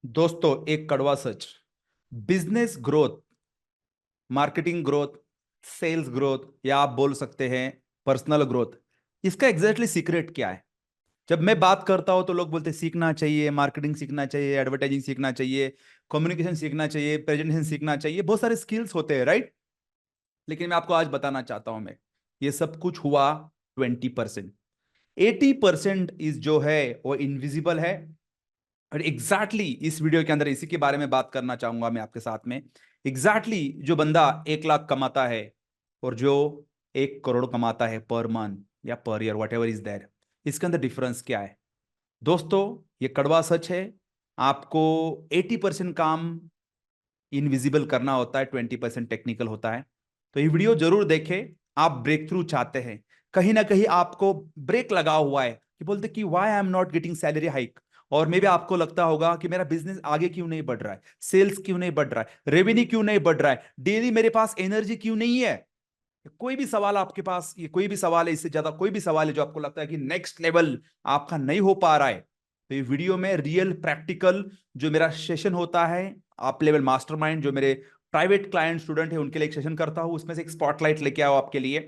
दोस्तों, एक कड़वा सच। Business growth, marketing growth, sales growth, या आप बोल सकते हैं पर्सनल ग्रोथ, इसका एग्जैक्टली सीक्रेट क्या है? जब मैं बात करता हूं तो लोग बोलते हैं सीखना चाहिए, मार्केटिंग सीखना चाहिए, एडवर्टाइजिंग सीखना चाहिए, कम्युनिकेशन सीखना चाहिए, प्रेजेंटेशन सीखना चाहिए, बहुत सारे स्किल्स होते हैं, राइट? लेकिन मैं आपको आज बताना चाहता हूं, मैं ये सब कुछ हुआ 20%। 80% इज जो है वो इनविजिबल है। और एग्जैक्टली इस वीडियो के अंदर इसी के बारे में बात करना चाहूंगा मैं आपके साथ में। एग्जैक्टली जो बंदा 1 लाख कमाता है और जो 1 करोड़ कमाता है पर मंथ या per year, what ever is that, इसके अंदर डिफरेंस क्या है? दोस्तों, ये कड़वा सच है। आपको 80% काम इनविजिबल करना होता है, 20% टेक्निकल होता है। तो ये वीडियो जरूर देखें। आप ब्रेक थ्रू चाहते हैं, कहीं ना कहीं आपको ब्रेक लगा हुआ है कि बोलते कि why I am not getting salary hike. और मे भी आपको लगता होगा कि मेरा बिजनेस आगे क्यों नहीं बढ़ रहा है, सेल्स क्यों नहीं बढ़ रहा है, रेवेन्यू क्यों नहीं बढ़ रहा है, डेली मेरे पास एनर्जी क्यों नहीं है। कोई भी सवाल आपके पास, ये कोई भी सवाल है, इससे ज्यादा कोई भी सवाल है जो आपको लगता है कि नेक्स्ट लेवल आपका नहीं हो पा रहा है, तो ये वीडियो में रियल प्रैक्टिकल जो मेरा सेशन होता है, आप लेवल मास्टरमाइंड, जो मेरे प्राइवेट क्लाइंट स्टूडेंट है उनके लिए एक सेशन करता हूं, उसमें से एक स्पॉटलाइट लेके आओ आपके लिए।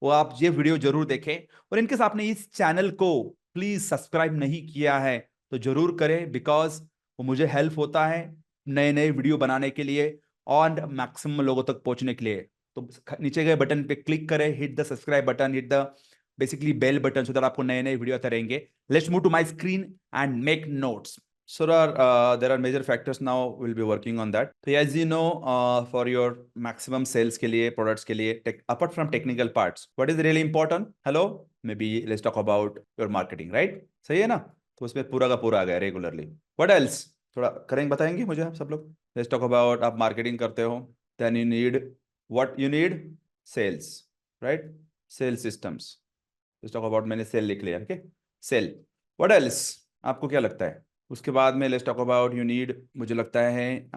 वो आप ये वीडियो जरूर देखें। और इनकेस आपने इस चैनल को प्लीज सब्सक्राइब नहीं किया है तो जरूर करें, बिकॉज वो मुझे हेल्प होता है नए नए वीडियो बनाने के लिए और मैक्सिमम लोगों तक पहुंचने के लिए। तो नीचे गए बटन पे क्लिक करें, hit the subscribe button, hit the basically bell button, so that आपको नए नए वीडियो आते रहेंगे। Let's move to my screen and make notes. So there are major factors now we'll be working on that. So as you know, for your maximum sales के लिए, products के लिए, apart from technical parts, what is really important? Hello, maybe let's talk about your marketing, right? सही है ना? तो उसमें पूरा का पूरा आ गया रेगुलरली. What else? थोड़ा करेंगे, बताएंगे मुझे आप सब लोग. Let's talk about आप मार्केटिंग करते हो, then you need what you need? Sales, right? Sales systems. Let's talk about, मैंने सेल लिख लिया, ओके? सेल. What else? आपको क्या लगता है? उसके बाद में let's talk about you need, मुझे लगता है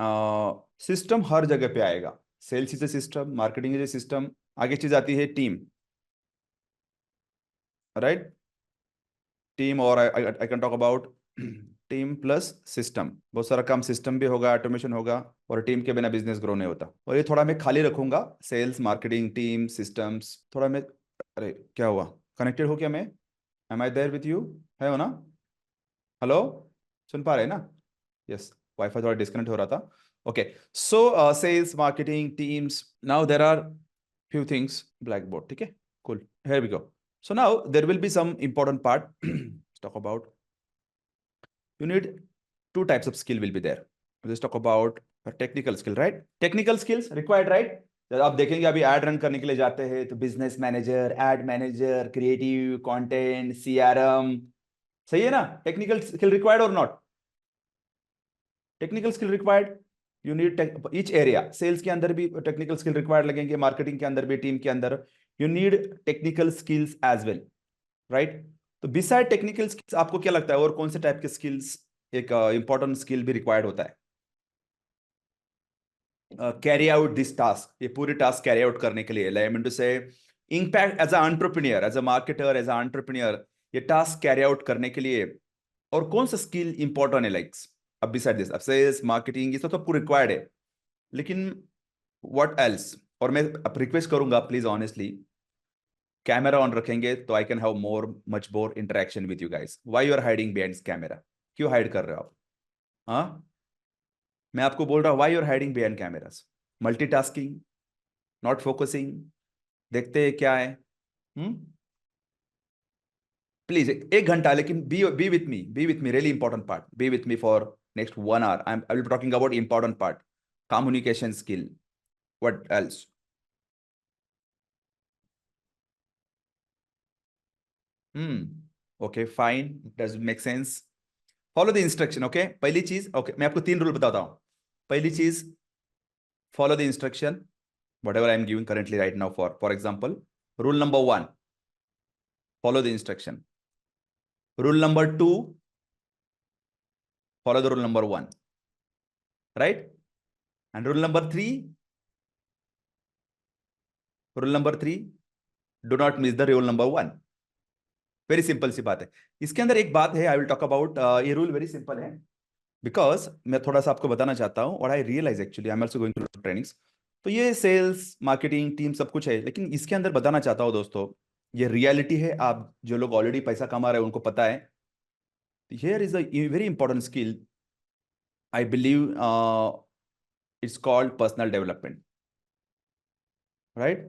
सिस्टम हर जगह पे आएगा। Sales is a system, marketing is a system. आगे चीज आती है टीम, राइट? टीम, और I can talk about team plus system. बहुत सारा काम सिस्टम भी होगा, ऑटोमेशन होगा, और टीम के बिना बिजनेस ग्रो नहीं होता। और ये थोड़ा मैं खाली रखूंगा, सेल्स, मार्केटिंग, टीम, सिस्टम्स, थोड़ा मैं, अरे क्या हुआ, कनेक्टेड हो क्या मैं? Am I there with you? है हो ना? हेलो, सुन पा रहे हैं ना? यस, वाईफाई थोड़ा डिस्कनेक्ट हो रहा था। Okay, so sales, marketing, teams, now there are few things. Blackboard, ठीक है? Cool, here we go. So now there will be some important part. Let's talk about, you need two types of skill will be there. Let's talk about a technical skill, right? Technical skills required, right? जब आप देखेंगे अभी ad run करने के लिए जाते हैं तो business manager, ad manager, creative, content, CRM, सही है ना? टेक्निकल स्किल रिक्वायर्ड और not? Technical skill required, you need each area. Sales के अंदर भी टेक्निकल स्किल रिक्वायर्ड लगेंगे, मार्केटिंग के अंदर भी, टीम के अंदर, you need technical skills as well, right? तो बिसाइड टेक्निकल स्किल्स आपको क्या लगता है और कौन से टाइप के स्किल्स एक इंपॉर्टेंट स्किल भी रिक्वायर्ड होता है कैरी आउट दिस टास्क, ये पूरे टास्क कैरी आउट करने के लिए? I mean to say impact as a entrepreneur, as a marketer, as a entrepreneur, ये टास्क कैरी आउट करने के लिए और कौन सा स्किल इंपॉर्टेंट है? लाइक्स, अब बिसाइड दिस, अब सेल्स, मार्केटिंग, ये सब तो पूरा रिक्वायर्ड है, लेकिन व्हाट एल्स? और मैं अब रिक्वेस्ट करूंगा प्लीज ऑनेस्टली, कैमरा ऑन रखेंगे तो I can have more, much more interaction with you guys. Why you are hiding behind camera? क्यों हाइड कर रहे हो आप? हाँ, मैं आपको बोल रहा हूँ, why you are hiding behind cameras? Multitasking, not focusing, देखते हैं क्या है। प्लीज, 1 घंटा, लेकिन be with me, really important part, be with me for next 1 hour। I will talking about important part, communication skill, what else? Okay fine, does make sense. Follow the instruction, okay? पहली चीज, okay, मैं आपको 3 rule बताता हूं। पहली चीज, follow the instruction, whatever I am giving currently right now, for example, rule number 1, follow the instruction. Rule number 2, follow the rule number 1, right? And rule number 3, do not miss the rule number 1। Very simple सी बात है। इसके अंदर एक बात है, I will talk about, ये rule very simple है। बिकॉज मैं थोड़ा सा आपको बताना चाहता हूँ, और I realise actually I am also going through trainings. तो ये सेल्स मार्केटिंग टीम सब कुछ है, लेकिन इसके अंदर बताना चाहता हूँ दोस्तों, ये रियलिटी है। आप जो लोग ऑलरेडी पैसा कमा रहे हैं उनको पता है। Here is a very important skill, I believe it's called personal development, right?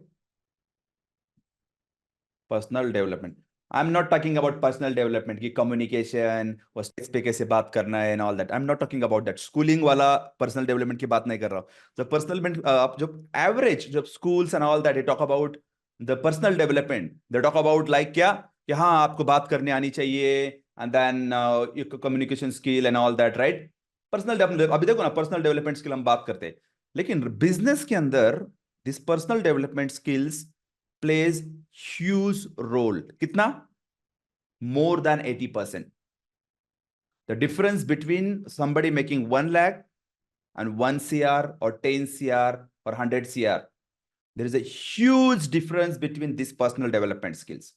Personal development. I am not talking about personal development की कम्युनिकेशन और स्टेज पे कैसे बात करना है and all that. I am not talking about that schooling वाला personal development की बात नहीं कर रहा हूँ। द पर्सनल आप जो एवरेज जब schools and all that talk about the personal development, they talk about like क्या, कि हाँ आपको बात करने आनी चाहिए, and then communication skill and all that, right? Personal development, अभी देखो ना, पर्सनल डेवलपमेंट स्किल हम बात करते हैं, लेकिन बिजनेस के अंदर this personal development skills plays huge role. कितना? more than 80%. The difference between somebody making 1 lakh and 1 CR or 10 CR or 100 CR, there is a huge difference between these personal development skills.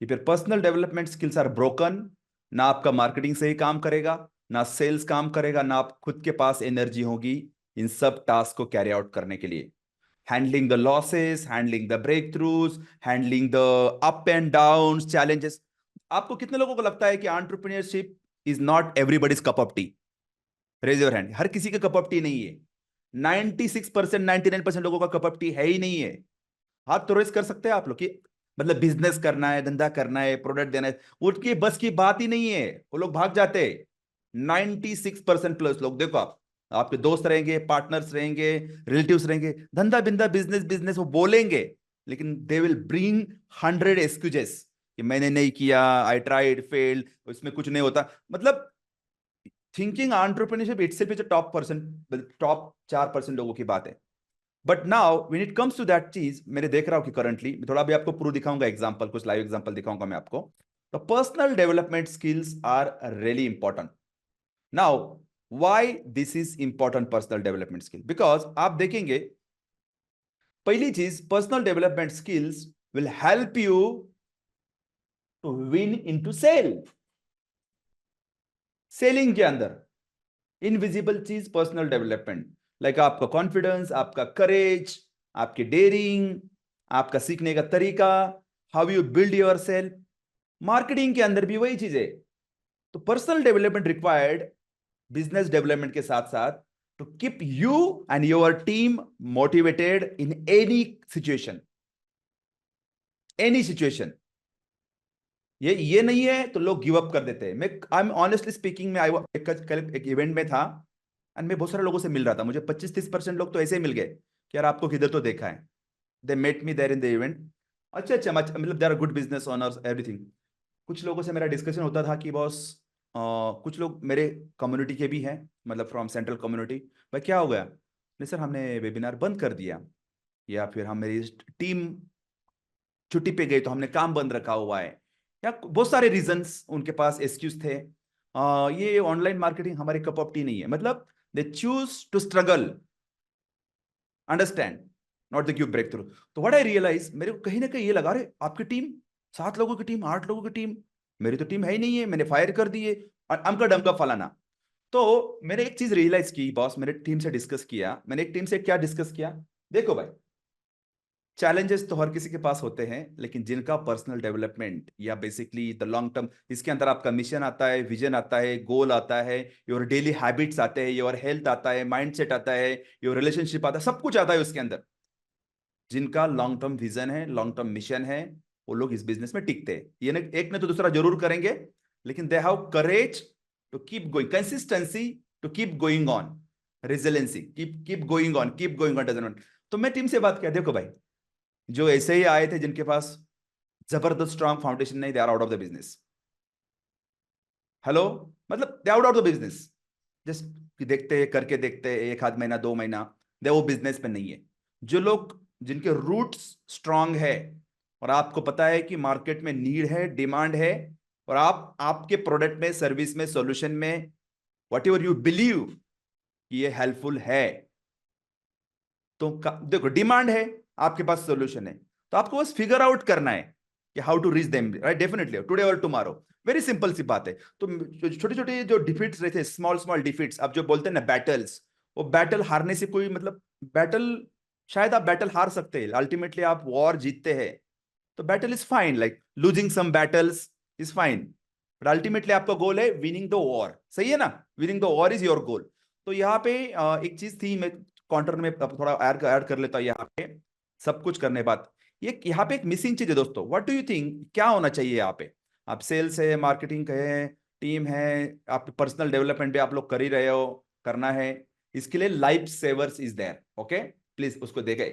If your personal development skills are broken, ना आपका marketing सही काम करेगा, ना sales काम करेगा, ना आप खुद के पास एनर्जी होगी इन सब टास्क को कैरी आउट करने के लिए। Handling the losses, handling the breakthroughs, handling the up and down challenges. आपको कितने लोगों को लगता है कि entrepreneurship is not everybody's cup of tea? Raise your hand. हर किसी का कप ऑफ टी नहीं है। 96%, 99% लोगों का कप ऑफ टी है ही नहीं है। हाथ तो रेस कर सकते हैं आप लोग कि मतलब बिजनेस करना है, धंधा करना है, प्रोडक्ट देना है, उनकी बस की बात ही नहीं है, वो लोग भाग जाते हैं। 96% प्लस लोग देखो आप, आपके दोस्त रहेंगे, पार्टनर्स रहेंगे, रिलेटिव्स रहेंगे, धंधा बिंदा बिजनेस बिजनेस वो बोलेंगे, लेकिन दे विल ब्रिंग 100 एक्सक्यूजेस कि मैंने नहीं किया, आई ट्राइड फेल्ड, इसमें कुछ नहीं होता। मतलब thinking entrepreneurship itself is top percent, top 4% लोगों की बात है। But now when it comes to that चीज, मैंने देख रहा हूं कि करंटली थोड़ा भी आपको प्रूव दिखाऊंगा, एग्जांपल, कुछ लाइव एग्जांपल दिखाऊंगा मैं आपको। तो personal development skills are really important. Now why this is important personal development skill? Because आप देखेंगे, पहली चीज, personal development skills will help you to win into sale. Selling के अंदर इनविजिबल चीज पर्सनल डेवलपमेंट, लाइक आपका कॉन्फिडेंस, आपका courage, आपकी डेयरिंग, आपका सीखने का तरीका, how you build your self. Marketing के अंदर भी वही चीज है। तो personal development required business development के साथ साथ to keep you and your team motivated in situation any situation. ये नहीं है तो लोग गिव अप कर देते हैं। मैं आई एम ऑनेस्टली स्पीकिंग, मैं कल एक इवेंट में था एंड मैं बहुत सारे लोगों से मिल रहा था। मुझे 25-30% लोग तो ऐसे ही मिल गए कि यार आपको किधर तो देखा है। They met me there in the event. अच्छा अच्छा, मतलब they are good business owners everything. कुछ लोगों से मेरा डिस्कशन होता था कि बॉस, कुछ लोग मेरे कम्युनिटी के भी हैं, मतलब फ्रॉम सेंट्रल कम्युनिटी। भाई क्या हो गया? नहीं सर, हमने वेबिनार बंद कर दिया, या फिर हम मेरी टीम छुट्टी पे गई तो हमने काम बंद रखा हुआ है, या बहुत सारे रीजंस उनके पास एक्सक्यूज थे। ये ऑनलाइन मार्केटिंग हमारे कप ऑफ टी नहीं है। मतलब they choose to struggle, understand, not the queue breakthrough. तो व्हाट आई रियलाइज, मेरे को कहीं ना कहीं ये लगा, रहे आपकी टीम 7 लोगों की टीम, 8 लोगों की टीम, मेरी तो टीम है ही नहीं है, मैंने फायर कर दी है, और अमका डमका फलाना। तो मैंने एक चीज रियलाइज की बॉस, मेरे टीम से डिस्कस किया, मैंने एक टीम से क्या डिस्कस किया, देखो भाई, चैलेंजेस तो हर किसी के पास होते हैं, लेकिन जिनका पर्सनल डेवलपमेंट या बेसिकली द लॉन्ग टर्म, इसके अंदर आपका मिशन आता है, विजन आता है, गोल आता है, योर डेली हैबिट्स आते हैं, योर हेल्थ आता है, माइंडसेट आता है, योर रिलेशनशिप आता है, सब कुछ आता है उसके अंदर। जिनका लॉन्ग टर्म विजन है, लॉन्ग टर्म मिशन है, वो लोग इस बिजनेस में टिकते हैं। ये एक ने तो दूसरा जरूर करेंगे, लेकिन they have courage to keep going, consistency to keep going on, resiliency, keep keep going on, keep going on doesn't. तो मैं टीम से बात किया, देखो भाई, जो ऐसे ही आए थे जिनके पास जबरदस्त स्ट्रांग फाउंडेशन नहीं, they are out of the business. Hello, मतलब they out of the business. Just देखते, करके देखते, एक आध महीना, 2 महीना, दे वो बिजनेस में नहीं है। जो लोग, जिनके रूट्स स्ट्रांग है, और आपको पता है कि मार्केट में नीड है, डिमांड है, और आप आपके प्रोडक्ट में, सर्विस में, सॉल्यूशन में, वट एवर यू बिलीव कि ये हेल्पफुल है, तो देखो डिमांड है, आपके पास सॉल्यूशन है, तो आपको बस फिगर आउट करना है कि how to reach them, right? Definitely today और टुमारो, वेरी सिंपल सी बात है। तो छोटे छोटे जो डिफीट्स रहते हैं, स्मॉल स्मॉल डिफीट्स, आप जो बोलते हैं ना बैटल्स, वो बैटल हारने से कोई मतलब, बैटल शायद आप बैटल हार सकते हैं, अल्टीमेटली आप वॉर जीतते हैं, तो battle is fine, like losing some battles is fine, but ultimately आपका गोल है विनिंग द वॉर, सही है ना? Winning the war is your goal. तो यहाँ पे एक चीज थी, मैं काउंटर में अब थोड़ा ऐड कर लेता हूँ यहाँ पे, सब कुछ करने के बाद ये यहाँ पे एक मिसिंग चीज है दोस्तों। व्हाट डू यू थिंक क्या होना चाहिए यहाँ पे? आप सेल्स है, मार्केटिंग है, टीम है, आप पर्सनल डेवलपमेंट भी आप लोग कर ही रहे हो, करना है, इसके लिए life savers is there, okay? Please उसको देखे।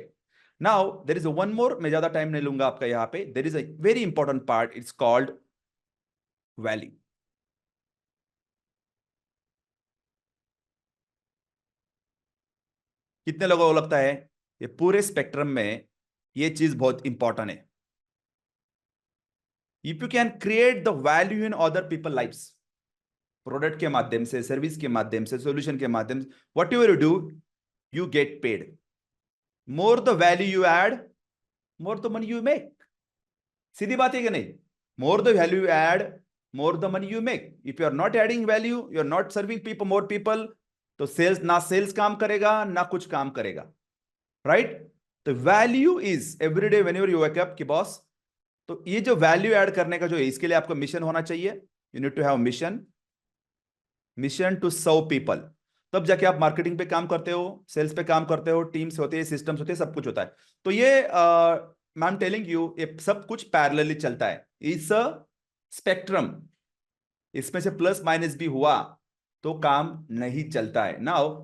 Now there is one more, मैं ज्यादा टाइम नहीं लूंगा आपका यहाँ पे, there is a very important part, it's called value. कितने लोगों को लगता है ये पूरे स्पेक्ट्रम में ये चीज बहुत इंपॉर्टेंट है? If you can create the value in other people lifes, product के माध्यम से, सर्विस के माध्यम से, सॉल्यूशन के माध्यम से, whatever you do, you get paid. More the value you add, more the money you make. सीधी बात है कि नहीं? More the value you add, more the money you make. If you are not adding value, you are not serving people, more people, तो sales ना, sales काम करेगा ना कुछ काम करेगा, राइट? तो value is everyday whenever you wake up कि बॉस, तो ये जो वैल्यू ऐड करने का जो है, इसके लिए आपको मिशन होना चाहिए। You need to have mission, mission to serve people. तब जाके आप मार्केटिंग पे काम करते हो, सेल्स पे काम करते हो, टीम्स होते हैं, सिस्टम्स होते हैं, सब कुछ होता है। तो ये आई एम टेलिंग यू, ये सब कुछ पैरेलली चलता है, इस स्पेक्ट्रम। इसमें से प्लस माइनस भी हुआ तो काम नहीं चलता है। नाउ